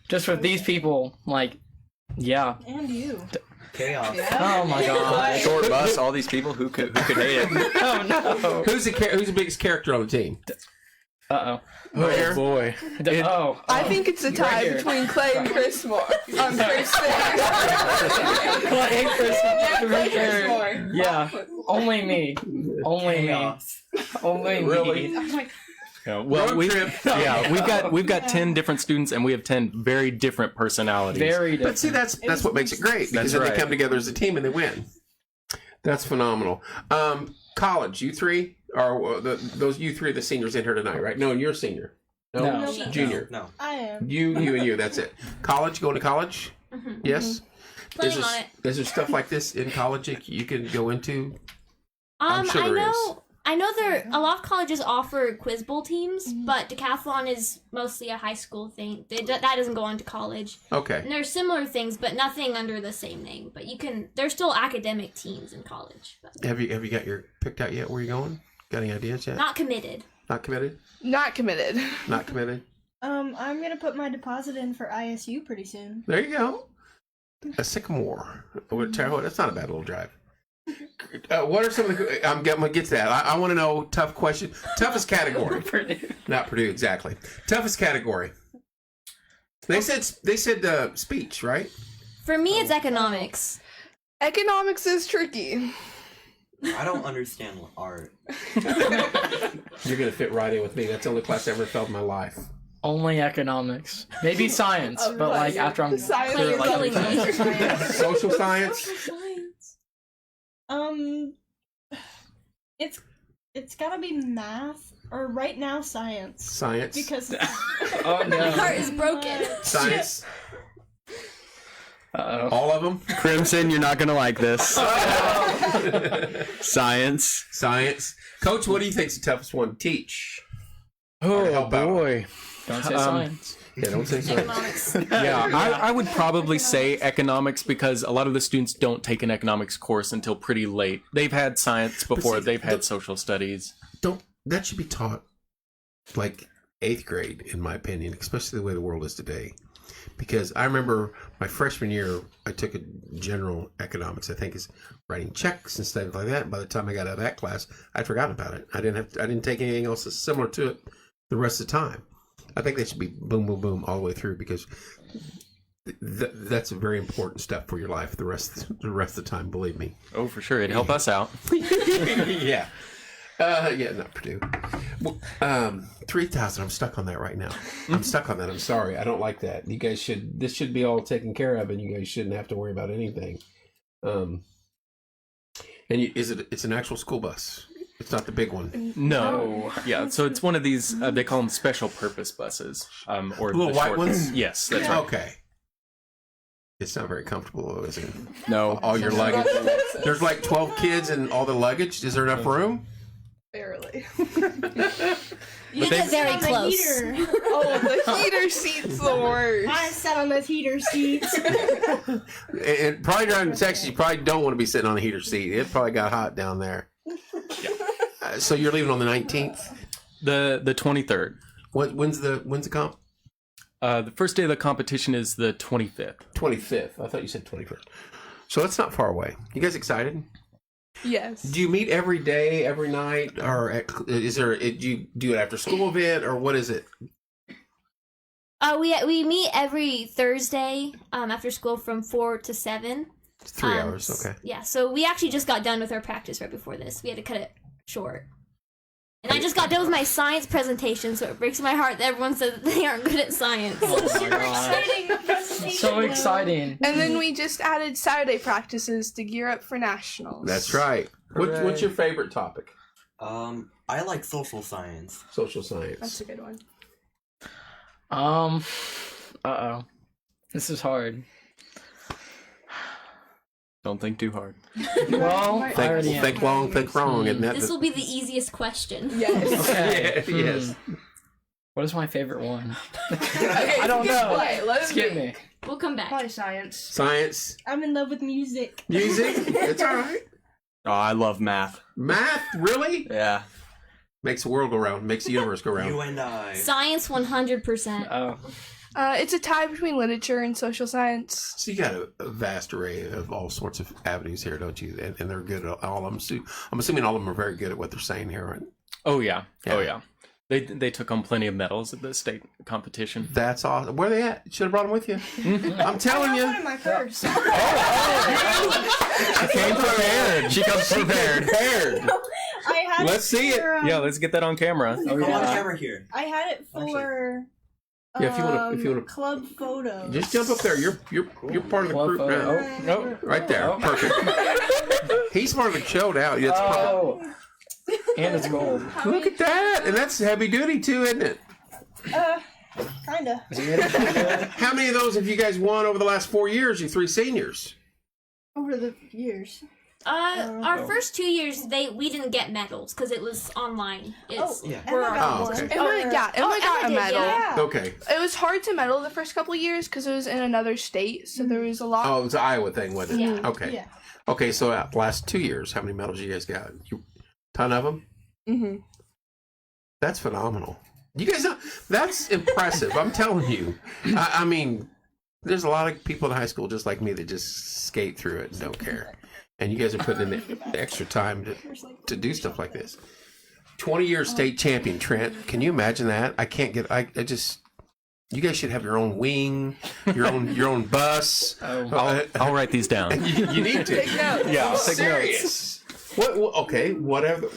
just with these people, like, yeah. And you. Chaos. Oh my god. Short bus. All these people who could hate it. Oh no. Who's the biggest character on the team? Uh-oh. Oh, boy. Oh. I think it's a tie Right here. between Clay and Chris Moore. Chris Clay, Chris, for sure. Yeah. Only me. Only me. Only me. Really? Well, Road trip. we've got 10 different students, and we have 10 very different personalities. Very different. But see, that's what makes it great. Because That's then right. they come together as a team and they win. That's phenomenal. College, you three are those you three are the seniors in here tonight, right? No, you're a senior. No. Junior. No. I am. You, and you. That's it. College, going to college? Yes. Planning on it. Is there stuff like this in college that you can go into? I'm sure there is. I know a lot of colleges offer quiz bowl teams, but Decathlon is mostly a high school thing. That doesn't go on to college. Okay. And there's similar things, but nothing under the same name. But there's still academic teams in college. But Have you got your picked out yet? Where you going? Got any ideas yet? not committed. Not committed? Not committed. Not committed? I'm gonna put my deposit in for ISU pretty soon. There you go. A Sycamore. That's not a bad little drive. What are some of the... I'm going to get to that. I want to know, tough question. Toughest category. Purdue. Not Purdue, exactly. Toughest category. They said speech, right? For me, it's economics. Economics is tricky. I don't understand art. You're going to fit right in with me. That's the only class I ever felt in my life. Only economics. Maybe science, but like after I'm Science. through, You're like, killing me. Social science? It's gotta be math or right now science. Science. Because oh My no. heart is broken. Science. Uh-oh. All of them? Crimson, you're not gonna like this. Science. Science. Coach, what do you think's the toughest one to teach? Oh help out. boy. Don't say science. Yeah, don't say science. Economics. Yeah, I would probably say economics because a lot of the students don't take an economics course until pretty late. They've had science before, see, they've had social studies. That should be taught like 8th grade, in my opinion, especially the way the world is today. Because I remember my freshman year, I took a general economics. I think is writing checks and stuff like that. By the time I got out of that class, I'd forgotten about it. I didn't take anything else that's similar to it the rest of the time. I think they should be boom, boom, boom all the way through because that's a very important step for your life the rest of the time. Believe me. Oh, for sure, it'd help us out. Yeah. Not Purdue. Well, 3,000. I'm stuck on that right now. I'm stuck on that. I'm sorry. I don't like that. You guys this should be all taken care of, and you guys shouldn't have to worry about anything. It's an actual school bus. It's not the big one. No. Yeah, so it's one of these, they call them special purpose buses. Or Little the white short- ones? Yes, that's right. Okay. It's not very comfortable, though, is it? No. All your luggage. There's like 12 kids and all the luggage. Is there enough room? Barely. You get very on the close. heater. Oh, the heater seat's the worst. I sat on those heater seats. And probably driving to Texas, you probably don't want to be sitting on a heater seat. It probably got hot down there. So you're leaving on the 19th? The 23rd. When's the comp? The first day of the competition is the 25th. 25th. I thought you said 21st. So that's not far away. You guys excited? Yes. Do you meet every day, every night, or is there? Do you do it after school event, or what is it? We meet every Thursday after school from 4 to 7. It's 3 hours. Okay. Yeah, so we actually just got done with our practice right before this. We had to cut it short. And I just got done with my science presentation, so it breaks my heart that everyone says that they aren't good at science. So exciting. And then we just added Saturday practices to gear up for nationals. That's right. What's your favorite topic? I like social science. Social science. That's a good one. Uh-oh. This is hard. Don't think too hard. Well, I already Think long, think wrong, isn't that? This will be the easiest question. Yes. Okay. Yes. What is my favorite one? Okay, I don't know. Let Skip me. We'll come back. Probably science. Science, I'm in love with music. music. It's all right. Oh, I love math. Math, really? Yeah. Makes the world go round. Makes the universe go You round. and I. Science 100%. Oh. It's a tie between literature and social science. So you got a vast array of all sorts of avenues here, don't you? And they're good at all of them. So I'm assuming all of them are very good at what they're saying here. Right? Oh, yeah. Yeah. Oh, yeah. They took home plenty of medals at the state competition. That's awesome. Where are they at? Should have brought them with you. I'm telling I you. got one in my purse. She came prepared. She comes prepared. I had Let's see it. for, Yeah, let's get that on camera. Come on camera here. I had it for. Yeah, if you wanna- club photo. Just jump up there. You're part of the Club group photo. now. Oh, no. Right there. Oh. Perfect. He's part of the show now. That's perfect. Oh. And it's gold. Look at that. And that's heavy duty too, isn't it? Kinda. How many of those have you guys won over the last 4 years, you 3 seniors? Over the years. Our first 2 years, we didn't get medals because it was online. It's, yeah. we're Emma on- got Oh, one. okay. Emma got a Emma did, medal. yeah. Okay. It was hard to medal the first couple of years because it was in another state, so there was a lot. Oh, it was an Iowa thing, wasn't it? Yeah. Okay. Yeah. Okay, so the last 2 years, how many medals you guys got? Ton of them? Mm-hmm. That's phenomenal. You guys know, that's impressive. I'm telling you. I mean, there's a lot of people in high school just like me that just skate through it and don't care. And you guys are putting in the extra time to do stuff like this. 20-year state champion, Trent. Can you imagine that? I can't get. I just. You guys should have your own wing, your own bus. I'll write these down. You need to. Take notes. Yeah, I'll take Serious. What? Okay. Whatever.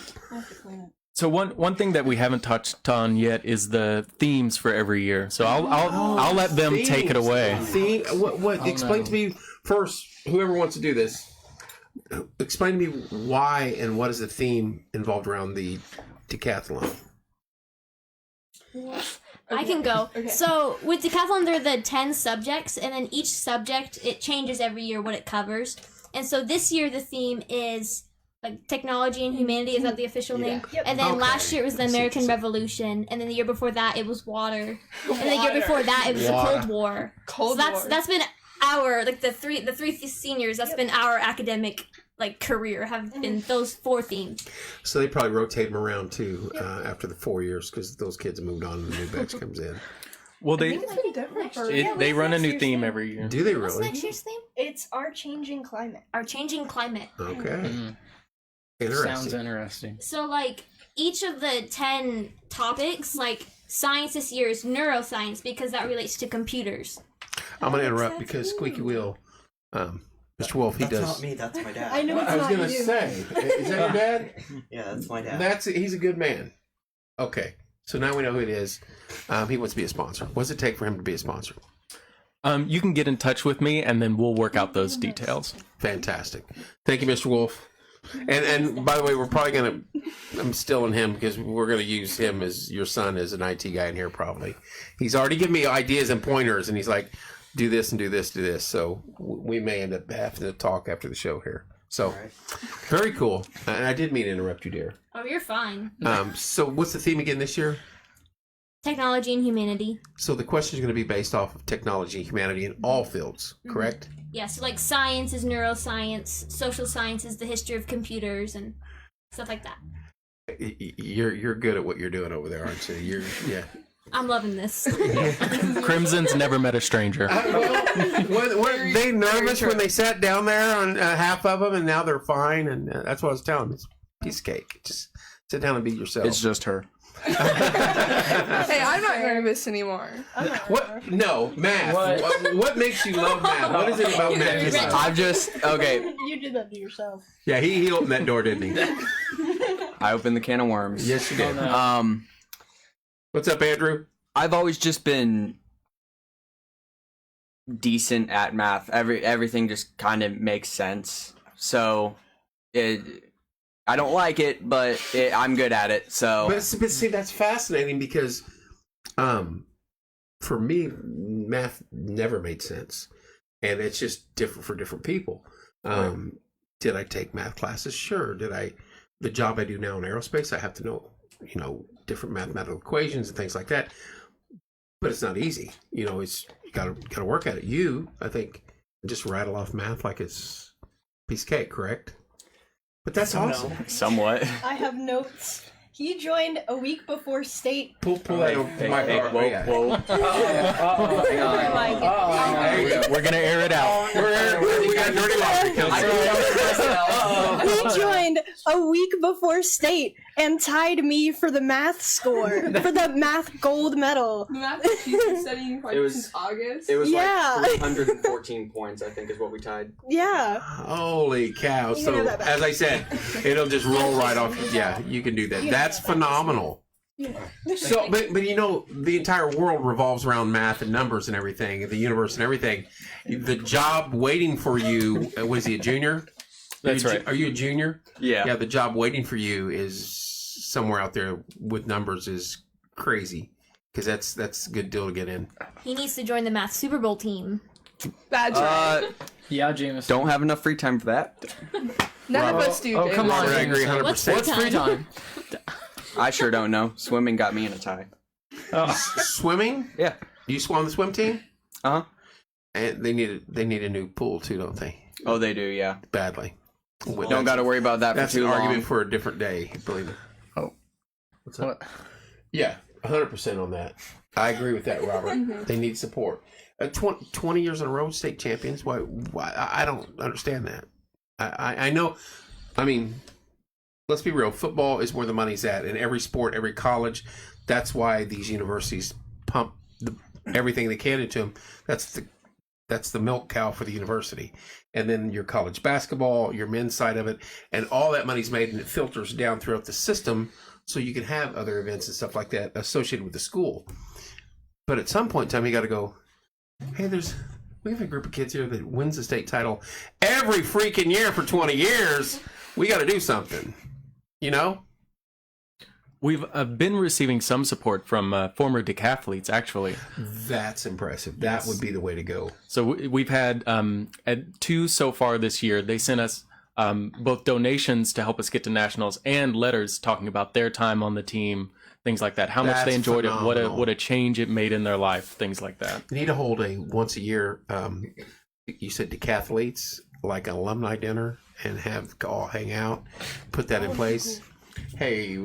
So one thing that we haven't touched on yet is the themes for every year. So I'll let them take it away. Theme. What? Explain to me first. Whoever wants to do this, explain to me why and what is the theme involved around the decathlon. I can go. Okay. So with Decathlon, there are the 10 subjects, and then each subject, it changes every year what it covers. And so this year the theme is like technology and humanity. Is that the official name? Yep. And then Okay. last year it was the American Revolution, and then the year before that it was water, and the year before that it was the Cold War. Cold So War. that's been our the three seniors. That's been our academic career have been those 4 themes. So they probably rotate them around too after the 4 years because those kids moved on and the new batch comes in. Well, It's been different for they run a new theme every year. Do they What's really? next year's theme? It's our changing climate. Our changing climate. Okay. Interesting. Sounds interesting. So, like, each of the 10 topics, like, science this year is neuroscience because that relates to computers. I'm going to interrupt because Squeaky Wheel, Mr. Wolf, he That's does. not me. That's my dad. I know it's I was not going to you. say, is that your dad? Yeah, that's my dad. He's a good man. Okay. So now we know who it is. He wants to be a sponsor. What does it take for him to be a sponsor? You can get in touch with me, and then we'll work out those details. Fantastic. Thank you, Mr. Wolf. And by the way, we're probably going to, I'm stealing him because we're going to use him as your son as an IT guy in here probably. He's already given me ideas and pointers, and he's like, do this and do this, do this. So we may end up having to talk after the show here. So, Alright. very cool. And I did mean to interrupt you, dear. Oh, you're fine. So what's the theme again this year? Technology and humanity. So the question is going to be based off of technology and humanity in all fields, correct? Yeah, so, like, science is neuroscience, social science is the history of computers, and stuff like that. You're good at what you're doing over there, aren't you? Yeah. I'm loving this. Crimson's never met a stranger. Weren't they nervous when they sat down there on half of them, and now they're fine? And that's what I was telling them. It's a piece of cake. Just sit down and be yourself. It's just her. Hey, I'm not nervous anymore. What? No, math. What makes you love math? What is it about math? you love? I've just okay. You did that to yourself. Yeah, he opened that door, didn't he? I opened the can of worms. Yes, you did. What's up, Andrew? I've always just been decent at math. Everything just kind of makes sense. So I don't like it, but I'm good at it. So, but see, that's fascinating because, for me, math never made sense, and it's just different for different people. Did I take math classes? Sure. Did I? The job I do now in aerospace, I have to know, different mathematical equations and things like that. But it's not easy. It's you gotta work at it. I think, just rattle off math like it's a piece of cake, correct? But that's awesome. Somewhat. I have notes. He joined a week before state. Pull that over my Whoa. We're gonna air it out. We got dirty laundry. He joined a week before state and tied me for the math score, for the math gold medal. The math that she's been studying for It was- since August. It was Yeah. like 314 points, I think, is what we tied. Yeah. Holy cow. You So, know that back. as I said, it'll just roll right off. Yeah, you can do that. That's phenomenal. So, but the entire world revolves around math and numbers and everything, the universe and everything. The job waiting for you, was he a junior? That's right. Are you a junior? Yeah. Yeah, the job waiting for you is somewhere out there with numbers is crazy because that's a good deal to get in. He needs to join the Math Super Bowl team. That's right. Yeah, James. Don't have enough free time for that. None of us do. Oh, come on, I agree 100%. What's free What's free time? I sure don't know. Swimming got me in a tie. Swimming? Yeah. You swim on the swim team? Uh huh. And they need a new pool too, don't they? Oh, they do. Yeah. Badly. Don't got to worry about that for That's too an long. argument for a different day, believe me. Oh. What's up? What? Yeah, 100% on that. I agree with that, Robert. They need support. 20 years in a row, state champions. Why? I don't understand that. I know. I mean, let's be real. Football is where the money's at in every sport, every college. That's why these universities pump everything they can into them. That's the milk cow for the university. And then your college basketball, your men's side of it, and all that money's made and it filters down throughout the system so you can have other events and stuff like that associated with the school. But at some point in time, you got to go, hey, we have a group of kids here that wins the state title every freaking year for 20 years. We got to do something, you know? We've been receiving some support from former decathletes, actually. That's impressive. That would be the way to go. So we've had 2 so far this year. They sent us both donations to help us get to nationals and letters talking about their time on the team, things like that. How much they enjoyed it, what a change it made in their life, things like that. You need to hold a once a year, you said decathletes, like an alumni dinner, and have all hang out, put that in place. Hey,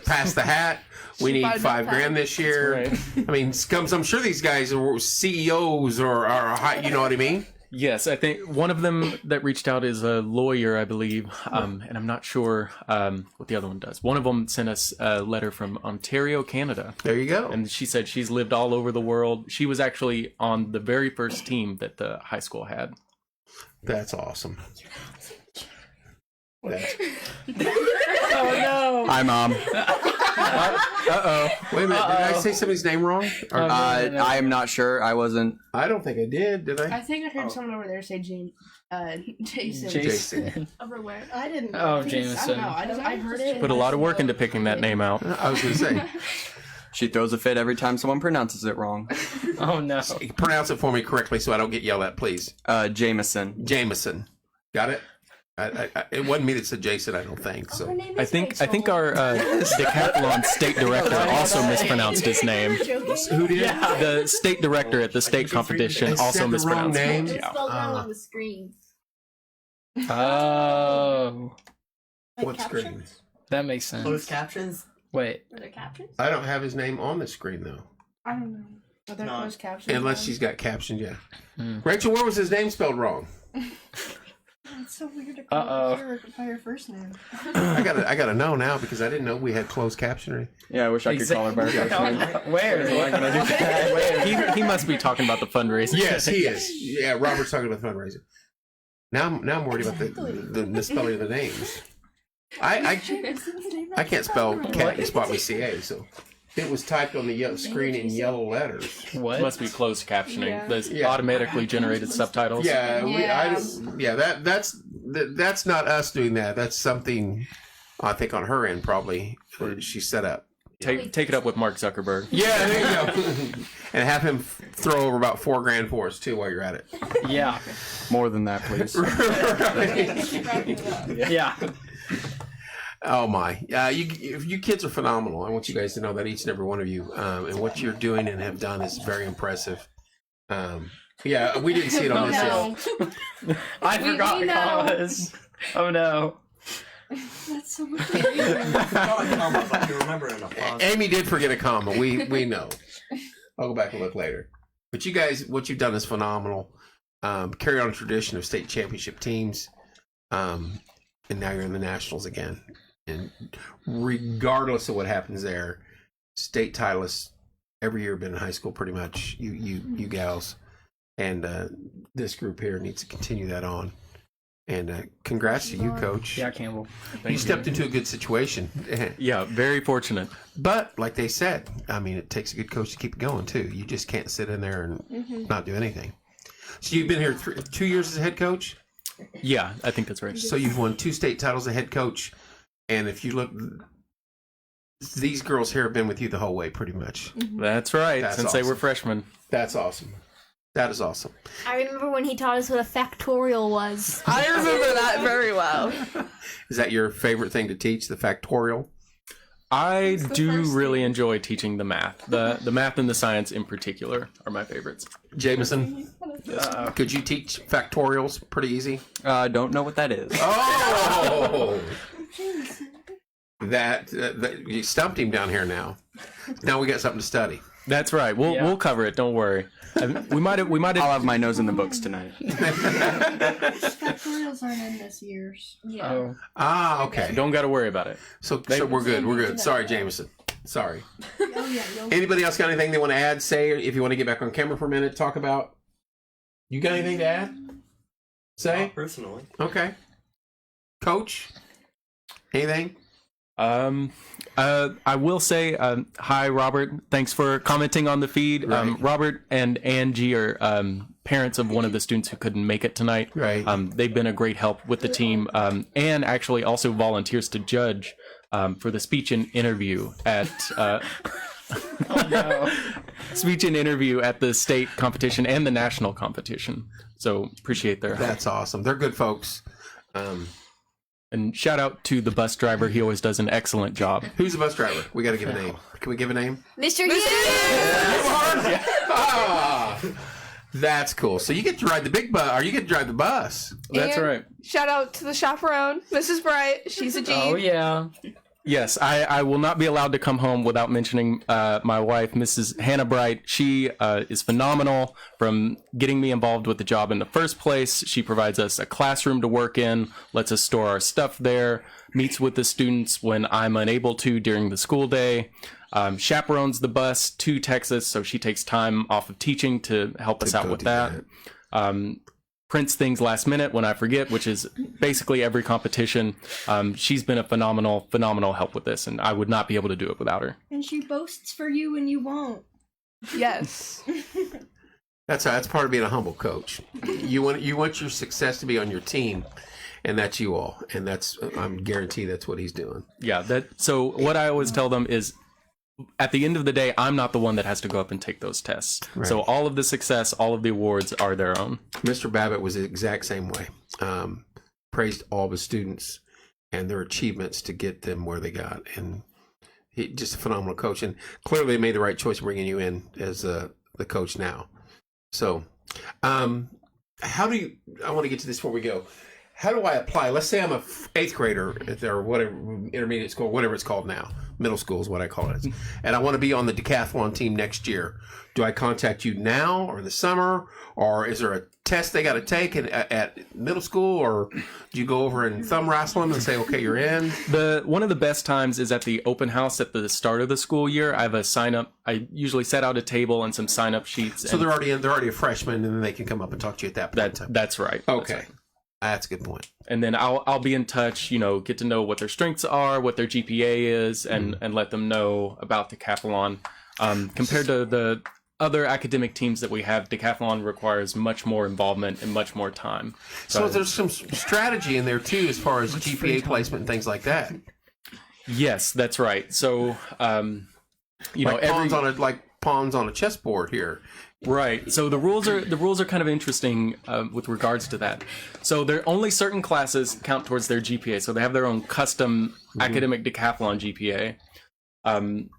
pass the hat. We need $5,000 this year. I mean, I'm sure these guys are CEOs or are, you know what I mean? Yes, I think one of them that reached out is a lawyer, I believe, and I'm not sure what the other one does. One of them sent us a letter from Ontario, Canada. There you go. And she said she's lived all over the world. She was actually on the very first team that the high school had. That's awesome. Oh no! Hi, Mom. Uh-oh. Wait a minute, did I say somebody's name wrong? I am not sure. I wasn't. I don't think I did I? I think I heard someone over there say Jason. Jason. Over where? I didn't know. Oh, He's- Jameson. I don't know. I heard it. Put a lot of work into picking that name out. I was going to say. She throws a fit every time someone pronounces it wrong. Oh no. Pronounce it for me correctly so I don't get yelled at, please. Jameson. Jameson. Got it? It wasn't me that said Jason, I don't think. So I think our Decathlon state director also mispronounced his name. who did? Yeah, the state director at the state competition They also said the wrong mispronounced name? it. It's spelled wrong on the screen. Oh, What screen? that makes sense. Closed captions? Wait. Are there captions? I don't have his name on the screen though, I don't know. Are there No. closed captions? unless she's got captions. Yeah. Rachel, where was his name spelled wrong? It's so weird to call Uh-oh. her by her first name. I gotta know now because I didn't know we had closed captioning. Yeah, I wish I could call her by her first name. Where? Why can I do that? He must be talking about the fundraiser. Yes, he is. Yeah, Robert's talking about fundraising. Now I'm worried about the misspelling of the names. I can't spell cat. You spot me CA, so it was typed on the screen in yellow letters. It must be closed captioning. Yeah. Those Yeah. automatically generated subtitles. That's not us doing that. That's something I think on her end probably she set up. Take it up with Mark Zuckerberg. Yeah, there you go. And have him throw over about $4,000 for us too while you're at it. Yeah. More than that, please. Yeah. Oh my! You kids are phenomenal. I want you guys to know that each and every one of you, and what you're doing and have done is very impressive. Yeah, we didn't see it on this show. I forgot we the know. commas. Oh no. That's so weird. Not a comma, but you remember an applause. Amy did forget a comma. We know. I'll go back and look later. But you guys, what you've done is phenomenal. Carry on a tradition of state championship teams, and now you're in the nationals again. And regardless of what happens there, state titleists every year have been in high school pretty much. You gals, and this group here needs to continue that on. And congrats to you, Coach. Yeah, Campbell. You stepped into a good situation. Yeah, very fortunate. But like they said, I mean, it takes a good coach to keep it going too. You just can't sit in there and not do anything. So you've been here 2 years as a head coach. Yeah, I think that's right. So you've won 2 state titles as a head coach. And if you look, these girls here have been with you the whole way, pretty much. That's right. That's Since they were awesome. freshmen. That's awesome. That is awesome. I remember when he taught us what a factorial was. I remember that very well. Is that your favorite thing to teach, the factorial? I do first really enjoy teaching the math. The math and the science in particular are my favorites. Jameson, could you teach factorials pretty easy? Don't know what that is. Oh! that you stumped him down here now. Now we got something to study. That's right. We'll cover it. Don't worry. We might have. I'll have my nose in the books tonight. Factorials aren't in this year's. Yeah. Oh, Okay. don't got to worry about it. So we're good. We're good. Sorry, Jameson. Sorry. Oh yeah. Anybody else got anything they want to add? Say, if you want to get back on camera for a minute, talk about. You got anything to add? Say. Not personally. Okay. Coach. Anything? I will say, hi, Robert. Thanks for commenting on the feed. Right. Robert and Angie are parents of one of the students who couldn't make it tonight. Right. They've been a great help with the team, and actually also volunteers to judge for the speech and interview at speech and interview at the state competition and the national competition. So appreciate their help. That's awesome. They're good folks. And shout out to the bus driver. He always does an excellent job. Who's the bus driver? We got to give a name. Can we give a name? Mr. Hughes! Ah, that's cool. So you get to ride the big bus, or you get to drive the bus. That's And right. Shout out to the chaperone, Mrs. Bright. She's a G. Oh yeah. Yes, I will not be allowed to come home without mentioning my wife, Mrs. Hannah Bright. She is phenomenal from getting me involved with the job in the first place. She provides us a classroom to work in, lets us store our stuff there, meets with the students when I'm unable to during the school day, chaperones the bus to Texas, so she takes time off of teaching to help us out with that. Prints things last minute when I forget, which is basically every competition. She's been a phenomenal help with this, and I would not be able to do it without her. And she boasts for you when you won't. Yes. That's part of being a humble coach. You want your success to be on your team, and that's you all. And I'm guaranteed that's what he's doing. Yeah. So what I always tell them is, at the end of the day, I'm not the one that has to go up and take those tests. Right. So all of the success, all of the awards are their own. Mr. Babbitt was the exact same way. Praised all the students and their achievements to get them where they got. And he just a phenomenal coach. And clearly they made the right choice bringing you in as the coach now. So I want to get to this before we go. How do I apply? Let's say I'm a 8th grader or whatever, intermediate school, whatever it's called now. Middle school is what I call it. And I want to be on the decathlon team next year. Do I contact you now or in the summer? Or is there a test they got to take at middle school? Or do you go over and thumb wrestle them and say, okay, you're in? One of the best times is at the open house at the start of the school year. I have a sign up. I usually set out a table and some sign up sheets. So they're already in. They're already a freshman, and then they can come up and talk to you at that point. That's right. Okay. That's right. That's a good point. And then I'll be in touch, get to know what their strengths are, what their GPA is, and let them know about decathlon. Compared to the other academic teams that we have, decathlon requires much more involvement and much more time. So there's some strategy in there too, as far as GPA placement and things like that. Yes, that's right. So like pawns on a chessboard here. Right. So the rules are kind of interesting with regards to that. So there only certain classes count towards their GPA. So they have their own custom academic decathlon GPA. And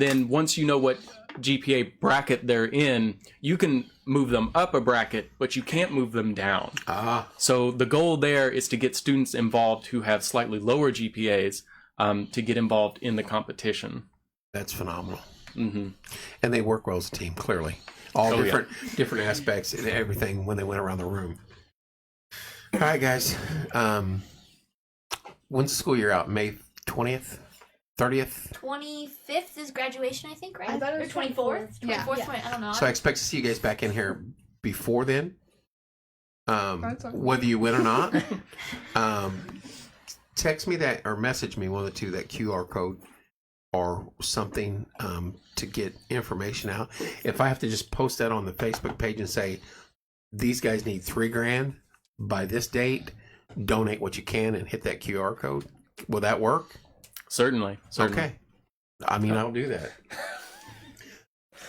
then once you know what GPA bracket they're in, you can move them up a bracket, but you can't move them down. So the goal there is to get students involved who have slightly lower GPAs to get involved in the competition. That's phenomenal. Mm-hmm. And they work well as a team, clearly. Different aspects and everything when they went around the room. All right, guys. When's the school year out? May 20th? 30th? 25th is graduation, I think, right? I thought it was 24th. 24th, Yeah. 20, I don't know. So I expect to see you guys back in here before then. Whether you win or not. Text me that or message me, one of the two, that QR code or something to get information out. If I have to just post that on the Facebook page and say, these guys need $3,000 by this date, donate what you can and hit that QR code, will that work? Certainly. Okay. I mean, I'll do that.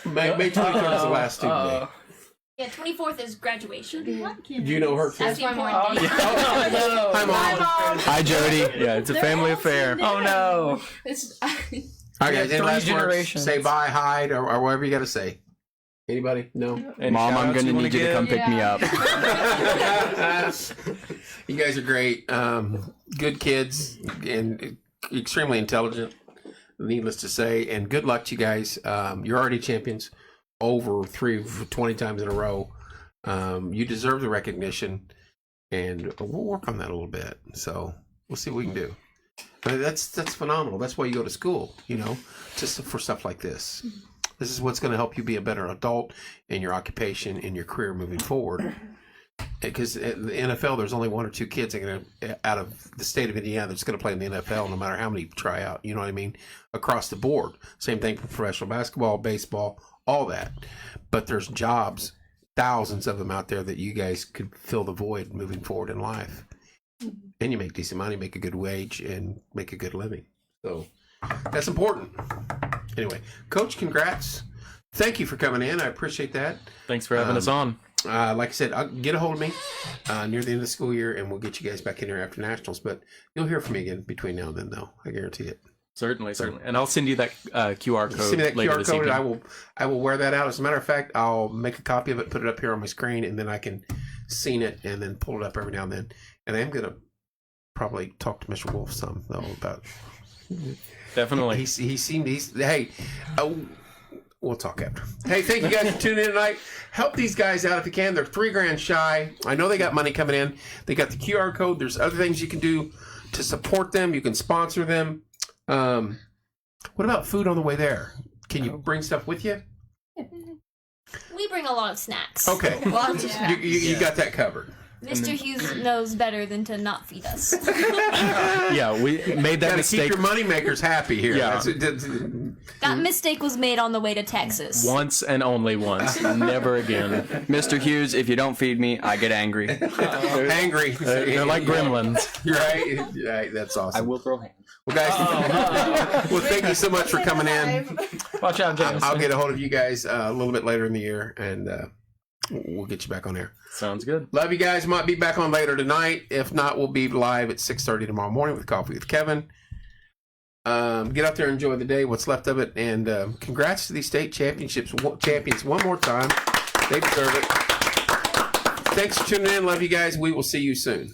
May 23rd is the last student day. Yeah, 24th is graduation. Do you know her? That's the important date. Hi, Mom. Hi, Jody. Yeah, it's a family affair. Oh no. All right, guys, any last words? generations. Say bye, hide, or whatever you got to say. Anybody? No? Any Mom, I'm shout-outs going to wanna need you to give? come pick me up. You guys are great. Good kids and extremely intelligent, needless to say, and good luck to you guys. You're already champions over 20 times in a row. You deserve the recognition, and we'll work on that a little bit. So we'll see what we can do. I mean, that's phenomenal. That's why you go to school, just for stuff like this. This is what's going to help you be a better adult in your occupation, in your career moving forward. Because in the NFL, there's only 1 or 2 kids out of the state of Indiana that's going to play in the NFL, no matter how many try out. You know what I mean? Across the board. Same thing for professional basketball, baseball, all that. But there's jobs, thousands of them out there that you guys could fill the void moving forward in life. And you make decent money, make a good wage, and make a good living. So that's important. Anyway, Coach, congrats. Thank you for coming in. I appreciate that. Thanks for having us on. Like I said, get a hold of me near the end of the school year, and we'll get you guys back in here after nationals. But you'll hear from me again between now and then, though. I guarantee it. Certainly. And I'll send you that QR code. Send me that later QR this code, evening. and I will wear that out. As a matter of fact, I'll make a copy of it, put it up here on my screen, and then I can see it and then pull it up every now and then. And I am gonna probably talk to Mr. Wolf some though about. Definitely. We'll talk after. Hey, thank you guys for tuning in tonight. Help these guys out if you can. They're $3,000 shy. I know they got money coming in. They got the QR code. There's other things you can do to support them. You can sponsor them. What about food on the way there? Can you bring stuff with you? We bring a lot of snacks. Okay. Lots of snacks. You got that covered. Mr. Hughes knows better than to not feed us. Yeah, we made that Gotta mistake. keep your money makers happy here. Yeah. That mistake was made on the way to Texas. Once and only once. Never again. Mr. Hughes, if you don't feed me, I get angry. Angry. They're like gremlins. You're right. Right. That's awesome. I will throw hands. Well, guys, well, thank you so much for coming in. Watch out, James. I'll get a hold of you guys a little bit later in the year, and we'll get you back on air. Sounds good. Love you guys. Might be back on later tonight. If not, we'll be live at 6:30 tomorrow morning with Coffee with Kevin. Get out there and enjoy the day, what's left of it, and congrats to these state champions one more time. They deserve it. Thanks for tuning in. Love you guys. We will see you soon.